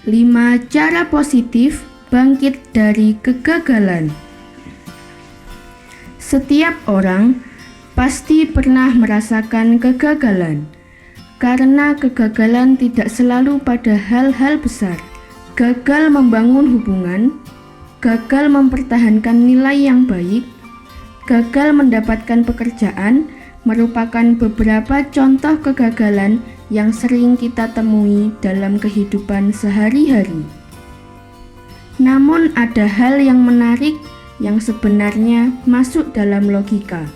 5 cara positif bangkit dari kegagalan. Setiap orang pasti pernah merasakan kegagalan, karena kegagalan tidak selalu pada hal-hal besar. Gagal membangun hubungan, gagal mempertahankan nilai yang baik, gagal mendapatkan pekerjaan merupakan beberapa contoh kegagalan yang sering kita temui dalam kehidupan sehari-hari. Namun ada hal yang menarik yang sebenarnya masuk dalam logika.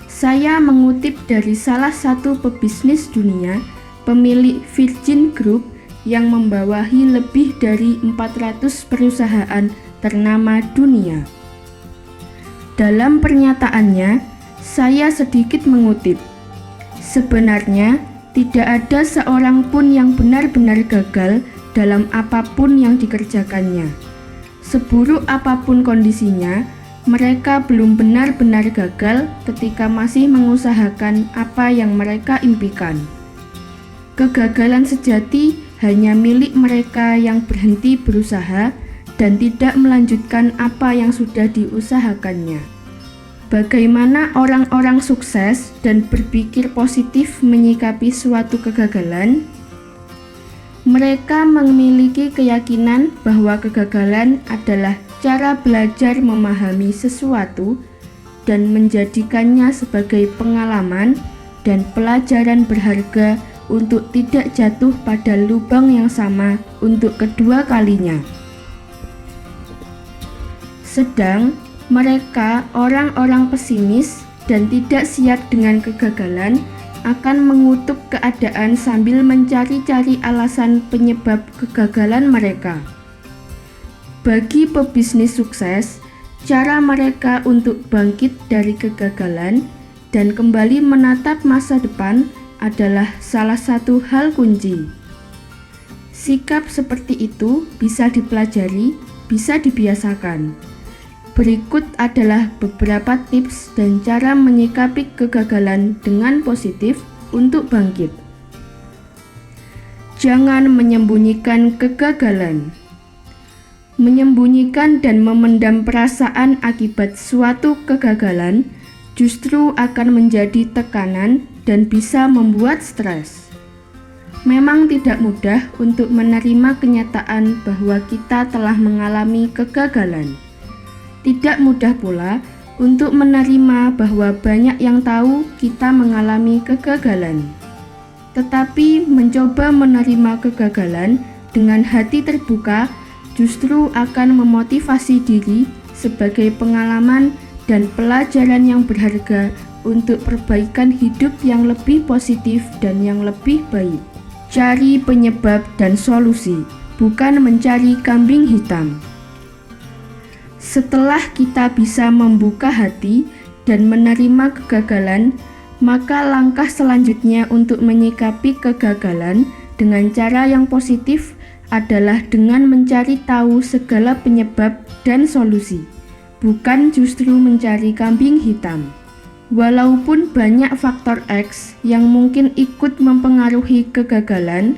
Saya mengutip dari salah satu pebisnis dunia, pemilik Virgin Group yang membawahi lebih dari 400 perusahaan ternama dunia. Dalam pernyataannya, saya sedikit mengutip, sebenarnya tidak ada seorang pun yang benar-benar gagal dalam apapun yang dikerjakannya. Seburuk apapun kondisinya, mereka belum benar-benar gagal ketika masih mengusahakan apa yang mereka impikan. Kegagalan sejati hanya milik mereka yang berhenti berusaha dan tidak melanjutkan apa yang sudah diusahakannya. Bagaimana orang-orang sukses dan berpikir positif menyikapi suatu kegagalan? Mereka memiliki keyakinan bahwa kegagalan adalah cara belajar memahami sesuatu dan menjadikannya sebagai pengalaman dan pelajaran berharga untuk tidak jatuh pada lubang yang sama untuk kedua kalinya. Sedang mereka, orang-orang pesimis dan tidak siap dengan kegagalan, akan mengutuk keadaan sambil mencari-cari alasan penyebab kegagalan mereka. Bagi pebisnis sukses, cara mereka untuk bangkit dari kegagalan dan kembali menatap masa depan adalah salah satu hal kunci. Sikap seperti itu bisa dipelajari, bisa dibiasakan. Berikut adalah beberapa tips dan cara menyikapi kegagalan dengan positif untuk bangkit. Jangan menyembunyikan kegagalan. Menyembunyikan dan memendam perasaan akibat suatu kegagalan justru akan menjadi tekanan dan bisa membuat stres. Memang tidak mudah untuk menerima kenyataan bahwa kita telah mengalami kegagalan. Tidak mudah pula untuk menerima bahwa banyak yang tahu kita mengalami kegagalan. Tetapi mencoba menerima kegagalan dengan hati terbuka justru akan memotivasi diri sebagai pengalaman dan pelajaran yang berharga untuk perbaikan hidup yang lebih positif dan yang lebih baik. Cari penyebab dan solusi, bukan mencari kambing hitam. Setelah kita bisa membuka hati dan menerima kegagalan, maka langkah selanjutnya untuk menyikapi kegagalan dengan cara yang positif adalah dengan mencari tahu segala penyebab dan solusi, bukan justru mencari kambing hitam. Walaupun banyak faktor X yang mungkin ikut mempengaruhi kegagalan,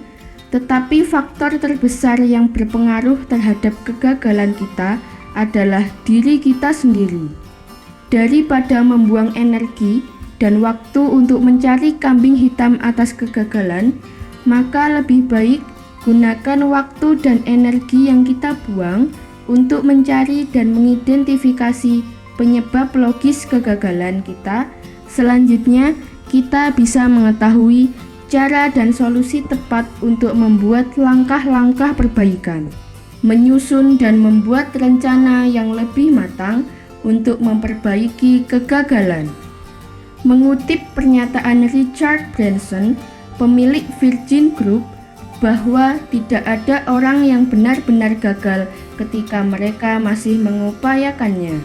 tetapi faktor terbesar yang berpengaruh terhadap kegagalan kita adalah diri kita sendiri. Daripada membuang energi dan waktu untuk mencari kambing hitam atas kegagalan, maka lebih baik gunakan waktu dan energi yang kita buang untuk mencari dan mengidentifikasi penyebab logis kegagalan kita. Selanjutnya, kita bisa mengetahui cara dan solusi tepat untuk membuat langkah-langkah perbaikan, menyusun dan membuat rencana yang lebih matang untuk memperbaiki kegagalan. Mengutip pernyataan Richard Branson, pemilik Virgin Group, bahwa tidak ada orang yang benar-benar gagal ketika mereka masih mengupayakannya.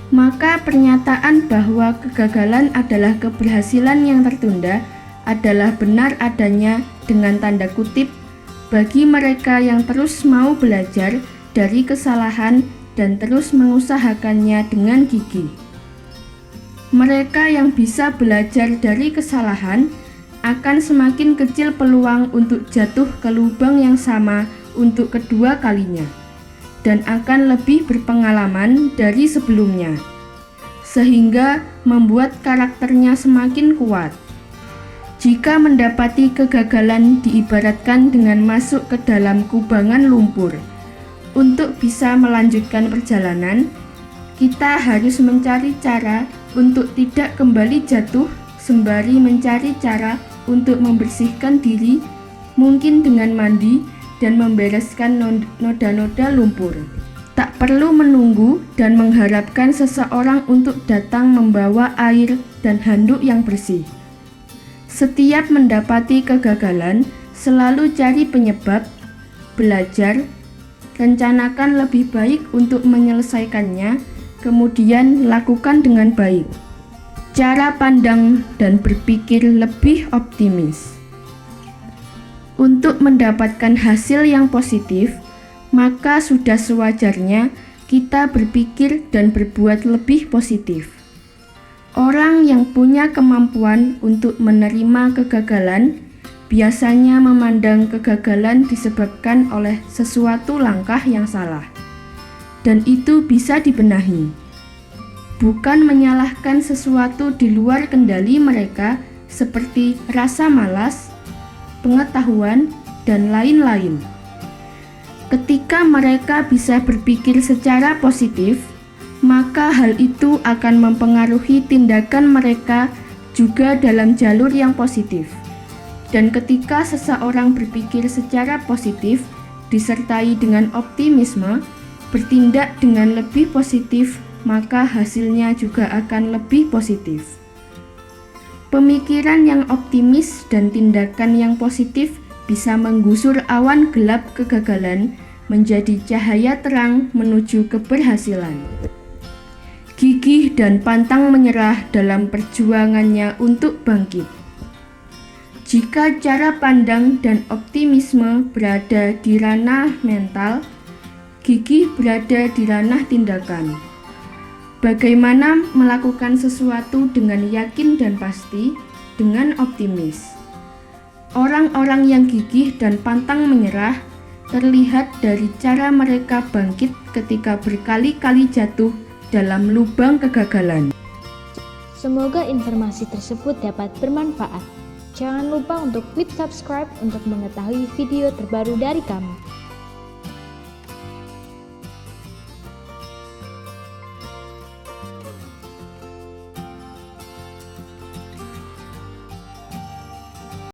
Maka pernyataan bahwa kegagalan adalah keberhasilan yang tertunda adalah benar adanya dengan tanda kutip bagi mereka yang terus mau belajar dari kesalahan dan terus mengusahakannya dengan gigih. Mereka yang bisa belajar dari kesalahan akan semakin kecil peluang untuk jatuh ke lubang yang sama untuk kedua kalinya, dan akan lebih berpengalaman dari sebelumnya, sehingga membuat karakternya semakin kuat. Jika mendapati kegagalan diibaratkan dengan masuk ke dalam kubangan lumpur. Untuk bisa melanjutkan perjalanan, kita harus mencari cara untuk tidak kembali jatuh sembari mencari cara untuk membersihkan diri, mungkin dengan mandi dan membereskan noda-noda lumpur. Tak perlu menunggu dan mengharapkan seseorang untuk datang membawa air dan handuk yang bersih. Setiap mendapati kegagalan, selalu cari penyebab, belajar, rencanakan lebih baik untuk menyelesaikannya, kemudian lakukan dengan baik. Cara pandang dan berpikir lebih optimis. Untuk mendapatkan hasil yang positif, maka sudah sewajarnya kita berpikir dan berbuat lebih positif. Orang yang punya kemampuan untuk menerima kegagalan biasanya memandang kegagalan disebabkan oleh sesuatu langkah yang salah, dan itu bisa dibenahi. Bukan menyalahkan sesuatu di luar kendali mereka seperti rasa malas, pengetahuan, dan lain-lain. Ketika mereka bisa berpikir secara positif, maka hal itu akan mempengaruhi tindakan mereka juga dalam jalur yang positif. Dan ketika seseorang berpikir secara positif, disertai dengan optimisme, bertindak dengan lebih positif, maka hasilnya juga akan lebih positif. Pemikiran yang optimis dan tindakan yang positif bisa menggusur awan gelap kegagalan menjadi cahaya terang menuju keberhasilan. Gigih dan pantang menyerah dalam perjuangannya untuk bangkit. Jika cara pandang dan optimisme berada di ranah mental, gigih berada di ranah tindakan. Bagaimana melakukan sesuatu dengan yakin dan pasti, dengan optimis. Orang-orang yang gigih dan pantang menyerah terlihat dari cara mereka bangkit ketika berkali-kali jatuh dalam lubang kegagalan. Semoga informasi tersebut dapat bermanfaat. Jangan lupa untuk klik subscribe untuk mengetahui video terbaru dari kami.